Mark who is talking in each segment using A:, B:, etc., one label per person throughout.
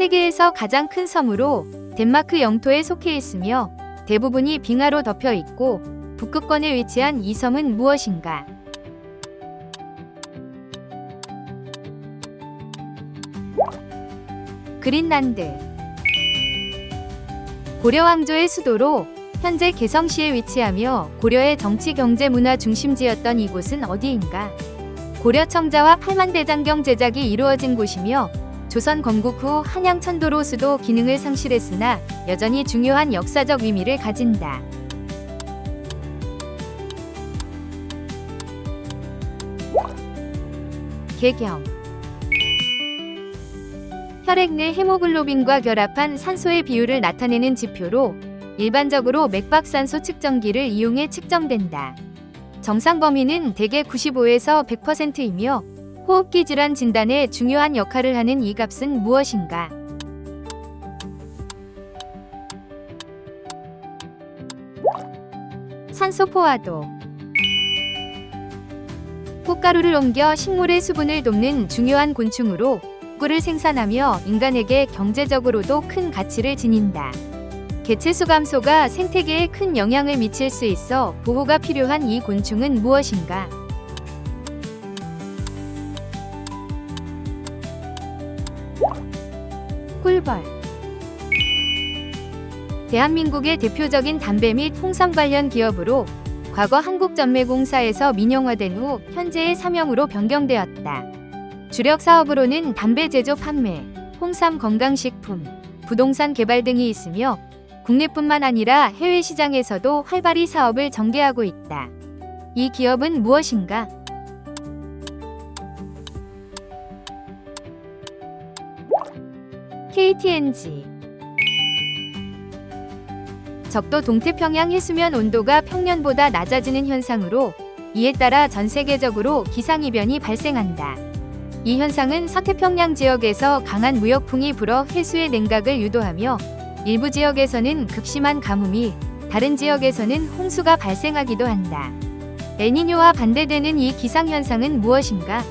A: 세계에서 가장 큰 섬으로 덴마크 영토에 속해 있으며 대부분이 빙하로 덮여 있고 북극권에 위치한 이 섬은 무엇인가? 그린란드. 고려 왕조의 수도로 현재 개성시에 위치하며 고려의 정치, 경제, 문화 중심지였던 이곳은 어디인가? 고려 청자와 팔만대장경 제작이 이루어진 곳이며 조선 건국 후 한양 천도로 수도 기능을 상실했으나 여전히 중요한 역사적 의미를 가진다. 개경. 혈액 내 헤모글로빈과 결합한 산소의 비율을 나타내는 지표로 일반적으로 맥박산소 측정기를 이용해 측정된다. 정상 범위는 대개 95에서 100%이며 호흡기 질환 진단에 중요한 역할을 하는 이 값은 무엇인가? 산소 포화도. 꽃가루를 옮겨 식물의 수분을 돕는 중요한 곤충으로 꿀을 생산하며 인간에게 경제적으로도 큰 가치를 지닌다. 개체수 감소가 생태계에 큰 영향을 미칠 수 있어 보호가 필요한 이 곤충은 무엇인가? 꿀벌. 대한민국의 대표적인 담배 및 홍삼 관련 기업으로 과거 한국전매공사에서 민영화된 후 현재의 사명으로 변경되었다. 주력 사업으로는 담배 제조 판매, 홍삼 건강식품, 부동산 개발 등이 있으며 국내뿐만 아니라 해외 시장에서도 활발히 사업을 전개하고 있다. 이 기업은 무엇인가? KTNG. 적도 동태평양 해수면 온도가 평년보다 낮아지는 현상으로 이에 따라 전 세계적으로 기상이변이 발생한다. 이 현상은 서태평양 지역에서 강한 무역풍이 불어 해수의 냉각을 유도하며 일부 지역에서는 극심한 가뭄이, 다른 지역에서는 홍수가 발생하기도 한다. 엘니뇨와 반대되는 이 기상현상은 무엇인가?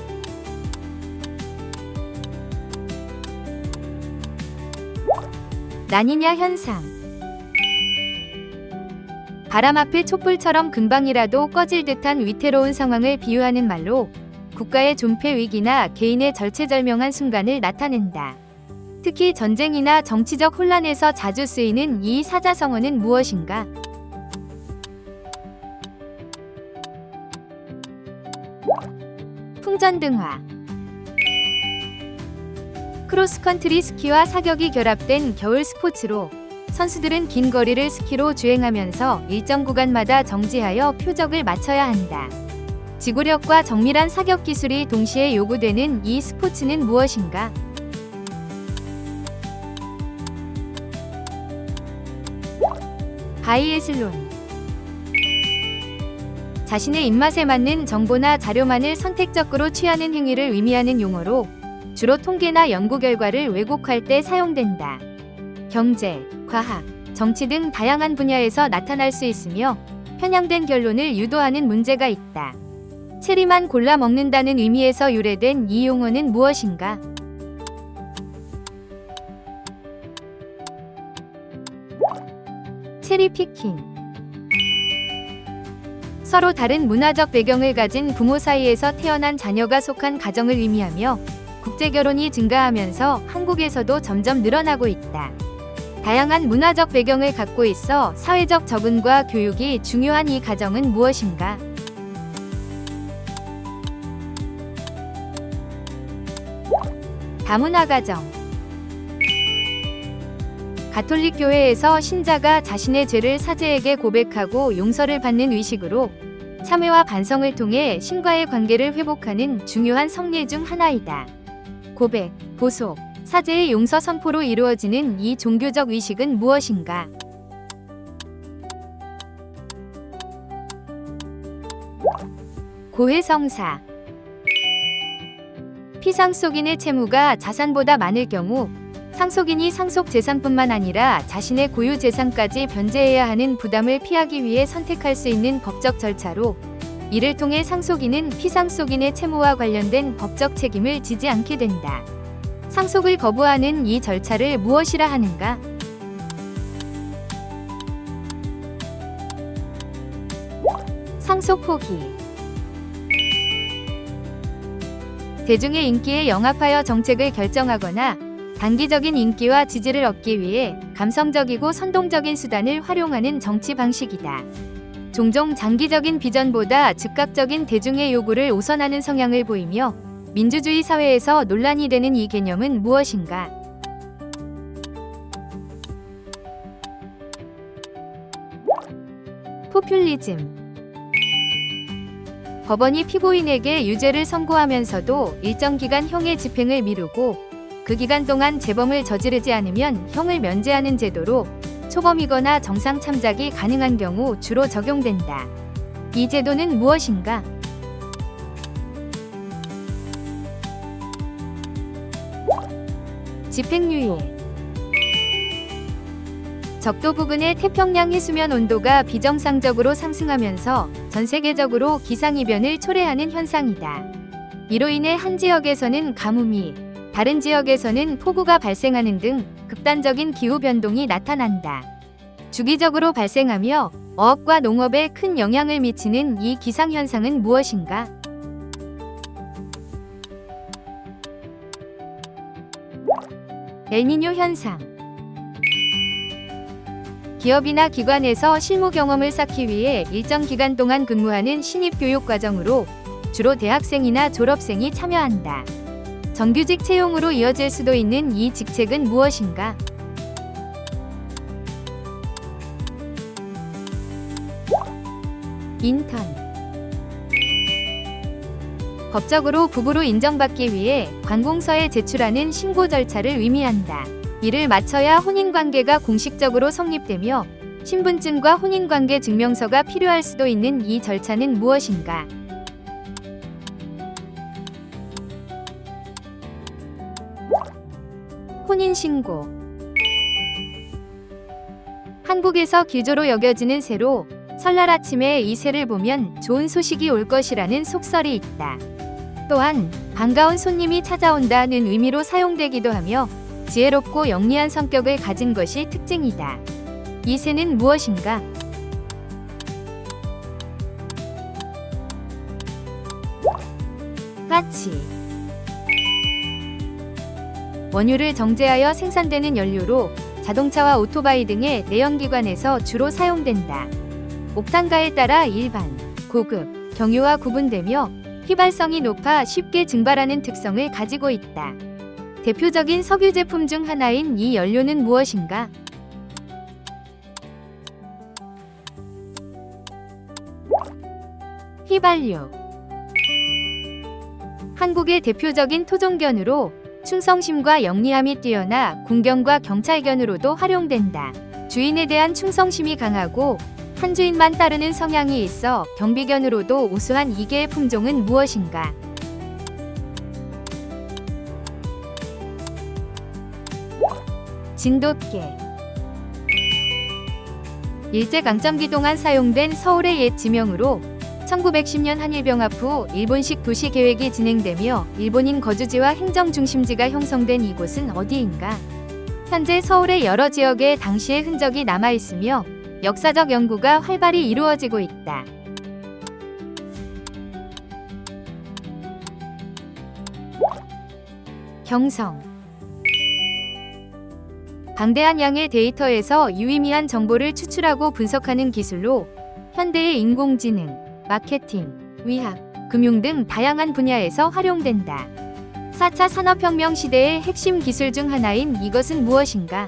A: 라니냐 현상. 바람 앞에 촛불처럼 금방이라도 꺼질 듯한 위태로운 상황을 비유하는 말로 국가의 존폐 위기나 개인의 절체절명한 순간을 나타낸다. 특히 전쟁이나 정치적 혼란에서 자주 쓰이는 이 사자성어는 무엇인가? 풍전등화. 크로스컨트리 스키와 사격이 결합된 겨울 스포츠로 선수들은 긴 거리를 스키로 주행하면서 일정 구간마다 정지하여 표적을 맞춰야 한다. 지구력과 정밀한 사격 기술이 동시에 요구되는 이 스포츠는 무엇인가? 바이애슬론. 자신의 입맛에 맞는 정보나 자료만을 선택적으로 취하는 행위를 의미하는 용어로 주로 통계나 연구 결과를 왜곡할 때 사용된다. 경제, 과학, 정치 등 다양한 분야에서 나타날 수 있으며 편향된 결론을 유도하는 문제가 있다. 체리만 골라 먹는다는 의미에서 유래된 이 용어는 무엇인가? 체리 피킹. 서로 다른 문화적 배경을 가진 부모 사이에서 태어난 자녀가 속한 가정을 의미하며 국제결혼이 증가하면서 한국에서도 점점 늘어나고 있다. 다양한 문화적 배경을 갖고 있어 사회적 적응과 교육이 중요한 이 가정은 무엇인가? 다문화 가정. 가톨릭 교회에서 신자가 자신의 죄를 사제에게 고백하고 용서를 받는 의식으로 참회와 반성을 통해 신과의 관계를 회복하는 중요한 성례 중 하나이다. 고백, 보속, 사제의 용서 선포로 이루어지는 이 종교적 의식은 무엇인가? 고해성사. 피상속인의 채무가 자산보다 많을 경우 상속인이 상속 재산뿐만 아니라 자신의 고유 재산까지 변제해야 하는 부담을 피하기 위해 선택할 수 있는 법적 절차로 이를 통해 상속인은 피상속인의 채무와 관련된 법적 책임을 지지 않게 된다. 상속을 거부하는 이 절차를 무엇이라 하는가? 상속 포기. 대중의 인기에 영합하여 정책을 결정하거나 단기적인 인기와 지지를 얻기 위해 감성적이고 선동적인 수단을 활용하는 정치 방식이다. 종종 장기적인 비전보다 즉각적인 대중의 요구를 우선하는 성향을 보이며 민주주의 사회에서 논란이 되는 이 개념은 무엇인가? 포퓰리즘. 법원이 피고인에게 유죄를 선고하면서도 일정 기간 형의 집행을 미루고 그 기간 동안 재범을 저지르지 않으면 형을 면제하는 제도로 초범이거나 정상 참작이 가능한 경우 주로 적용된다. 이 제도는 무엇인가? 집행유예. 적도 부근의 태평양 해수면 온도가 비정상적으로 상승하면서 전 세계적으로 기상이변을 초래하는 현상이다. 이로 인해 한 지역에서는 가뭄이, 다른 지역에서는 폭우가 발생하는 등 극단적인 기후 변동이 나타난다. 주기적으로 발생하며 어업과 농업에 큰 영향을 미치는 이 기상 현상은 무엇인가? 엘니뇨 현상. 기업이나 기관에서 실무 경험을 쌓기 위해 일정 기간 동안 근무하는 신입 교육 과정으로 주로 대학생이나 졸업생이 참여한다. 정규직 채용으로 이어질 수도 있는 이 직책은 무엇인가? 인턴. 법적으로 부부로 인정받기 위해 관공서에 제출하는 신고 절차를 의미한다. 이를 마쳐야 혼인관계가 공식적으로 성립되며 신분증과 혼인관계 증명서가 필요할 수도 있는 이 절차는 무엇인가? 혼인신고. 한국에서 기조로 여겨지는 새로 설날 아침에 이 새를 보면 좋은 소식이 올 것이라는 속설이 있다. 또한 반가운 손님이 찾아온다는 의미로 사용되기도 하며 지혜롭고 영리한 성격을 가진 것이 특징이다. 이 새는 무엇인가? 까치. 원유를 정제하여 생산되는 연료로 자동차와 오토바이 등의 내연기관에서 주로 사용된다. 옥탄가에 따라 일반, 고급, 경유와 구분되며 휘발성이 높아 쉽게 증발하는 특성을 가지고 있다. 대표적인 석유 제품 중 하나인 이 연료는 무엇인가? 휘발유. 한국의 대표적인 토종견으로 충성심과 영리함이 뛰어나 군견과 경찰견으로도 활용된다. 주인에 대한 충성심이 강하고 한 주인만 따르는 성향이 있어 경비견으로도 우수한 이 개의 품종은 무엇인가? 진돗개. 일제강점기 동안 사용된 서울의 옛 지명으로 1910년 한일병합 후 일본식 도시 계획이 진행되며 일본인 거주지와 행정 중심지가 형성된 이곳은 어디인가? 현재 서울의 여러 지역에 당시의 흔적이 남아있으며 역사적 연구가 활발히 이루어지고 있다. 경성. 방대한 양의 데이터에서 유의미한 정보를 추출하고 분석하는 기술로 현대의 인공지능, 마케팅, 의학, 금융 등 다양한 분야에서 활용된다. 4차 산업혁명 시대의 핵심 기술 중 하나인 이것은 무엇인가?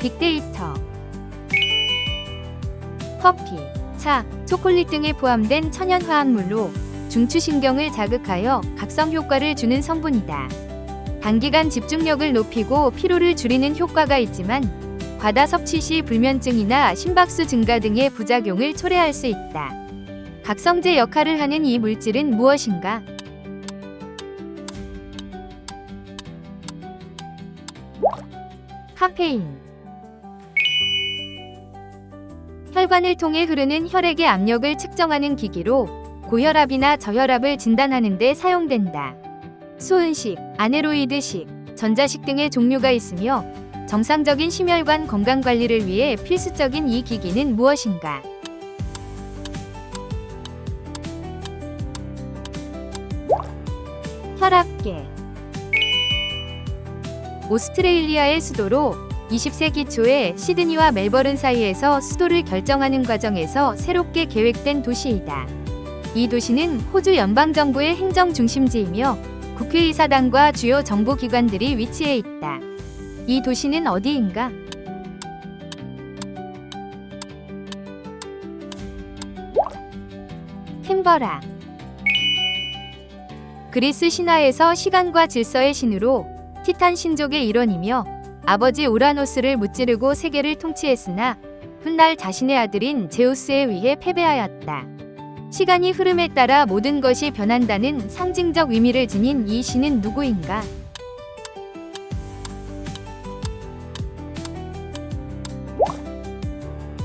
A: 빅데이터. 커피, 차, 초콜릿 등에 포함된 천연 화합물로 중추신경을 자극하여 각성 효과를 주는 성분이다. 단기간 집중력을 높이고 피로를 줄이는 효과가 있지만 과다 섭취 시 불면증이나 심박수 증가 등의 부작용을 초래할 수 있다. 각성제 역할을 하는 이 물질은 무엇인가? 카페인. 혈관을 통해 흐르는 혈액의 압력을 측정하는 기기로 고혈압이나 저혈압을 진단하는 데 사용된다. 수은식, 아네로이드식, 전자식 등의 종류가 있으며 정상적인 심혈관 건강 관리를 위해 필수적인 이 기기는 무엇인가? 혈압계. 오스트레일리아의 수도로 20세기 초에 시드니와 멜버른 사이에서 수도를 결정하는 과정에서 새롭게 계획된 도시이다. 이 도시는 호주 연방정부의 행정 중심지이며 국회의사당과 주요 정보기관들이 위치해 있다. 이 도시는 어디인가? 캔버라. 그리스 신화에서 시간과 질서의 신으로 티탄 신족의 일원이며 아버지 우라노스를 무찌르고 세계를 통치했으나 훗날 자신의 아들인 제우스에 의해 패배하였다. 시간이 흐름에 따라 모든 것이 변한다는 상징적 의미를 지닌 이 신은 누구인가?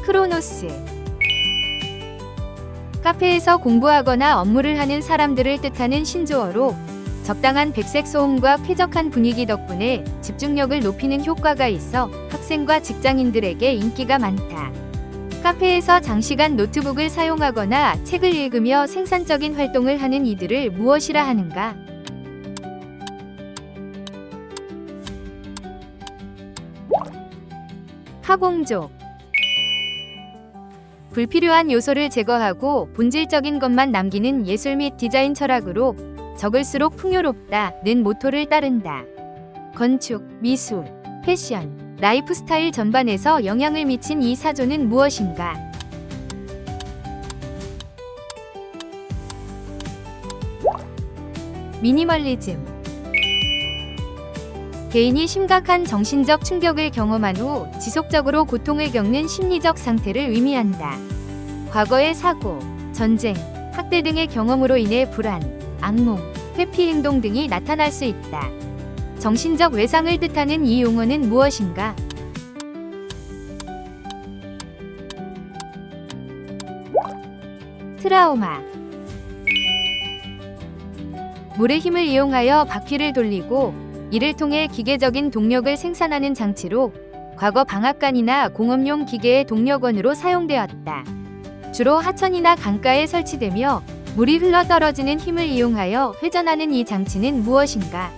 A: 크로노스. 카페에서 공부하거나 업무를 하는 사람들을 뜻하는 신조어로 적당한 백색 소음과 쾌적한 분위기 덕분에 집중력을 높이는 효과가 있어 학생과 직장인들에게 인기가 많다. 카페에서 장시간 노트북을 사용하거나 책을 읽으며 생산적인 활동을 하는 이들을 무엇이라 하는가? 카공족. 불필요한 요소를 제거하고 본질적인 것만 남기는 예술 및 디자인 철학으로 적을수록 풍요롭다는 모토를 따른다. 건축, 미술, 패션, 라이프 스타일 전반에서 영향을 미친 이 사조는 무엇인가? 미니멀리즘. 개인이 심각한 정신적 충격을 경험한 후 지속적으로 고통을 겪는 심리적 상태를 의미한다. 과거의 사고, 전쟁, 학대 등의 경험으로 인해 불안, 악몽, 회피 행동 등이 나타날 수 있다. 정신적 외상을 뜻하는 이 용어는 무엇인가? 트라우마. 물의 힘을 이용하여 바퀴를 돌리고 이를 통해 기계적인 동력을 생산하는 장치로 과거 방앗간이나 공업용 기계의 동력원으로 사용되었다. 주로 하천이나 강가에 설치되며 물이 흘러떨어지는 힘을 이용하여 회전하는 이 장치는 무엇인가?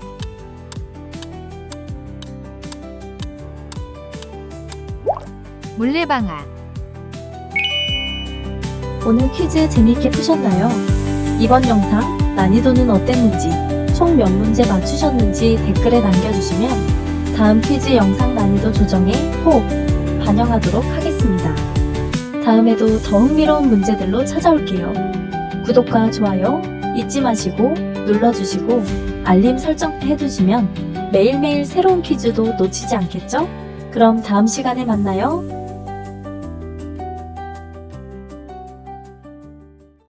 A: 물레방아.
B: 오늘 퀴즈 재미있게 푸셨나요? 이번 영상 난이도는 어땠는지, 총 몇 문제 맞추셨는지 댓글에 남겨주시면 다음 퀴즈 영상 난이도 조정에 꼭 반영하도록 하겠습니다. 다음에도 더 흥미로운 문제들로 찾아올게요. 구독과 좋아요 잊지 마시고 눌러주시고 알림 설정 해두시면 매일매일 새로운 퀴즈도 놓치지 않겠죠? 그럼 다음 시간에 만나요.